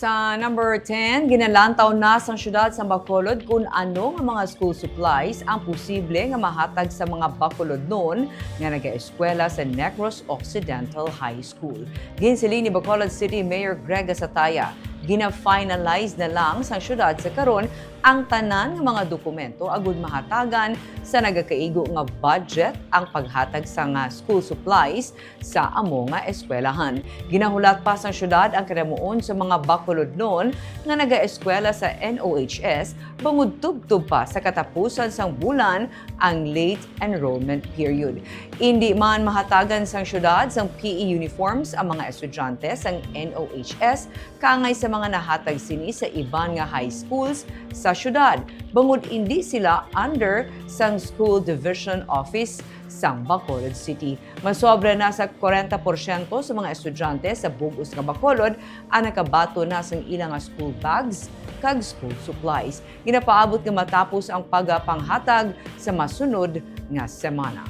Sa number 10, ginalantaw na sa syudad sa Bacolod kung ano nga mga school supplies ang posible nga mahatag sa mga Bacolod noon nga nag-eskwela sa Negros Occidental High School. Ginsiling ni Bacolod City Mayor Greg Sataya, gina-finalize na lang sa syudad sa karon ang tanan ng mga dokumento agud mahatagan sa nagakaigo nga budget ang paghatag sa nga school supplies sa amo nga eskwelahan. Ginahulat pa sa syudad ang kinamuon sa mga Bacolod noon nga naga-eskwela sa NOHS bangod tubtub pa sa katapusan sang bulan ang late enrollment period. Hindi man mahatagan sang syudad sang PE uniforms ang mga estudyante sang NOHS kangay sa mga nahatag sini sa iban nga high schools sa syudad. Bangod hindi sila under sang school division office sang Bacolod City. Masobra na sa 40% sa mga estudyante sa bugos nga Bacolod ang nakabato na sang ilang nga school bags kag school supplies. Ginapaabot nga matapos ang pagpanghatag sa masunod nga semana.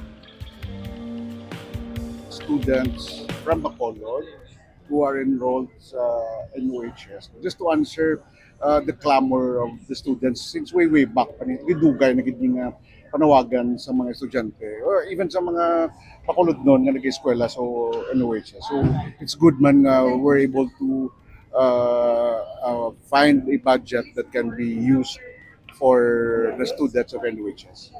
Students from Bacolod who are enrolled sa NOHS. Just to answer the clamor of the students since way back, gidugay na gidning panawagan sa mga estudyante or even sa mga Bacolod noon nga nag-eskwela sa NOHS. So it's good man we're able to find a budget that can be used for the students of NOHS.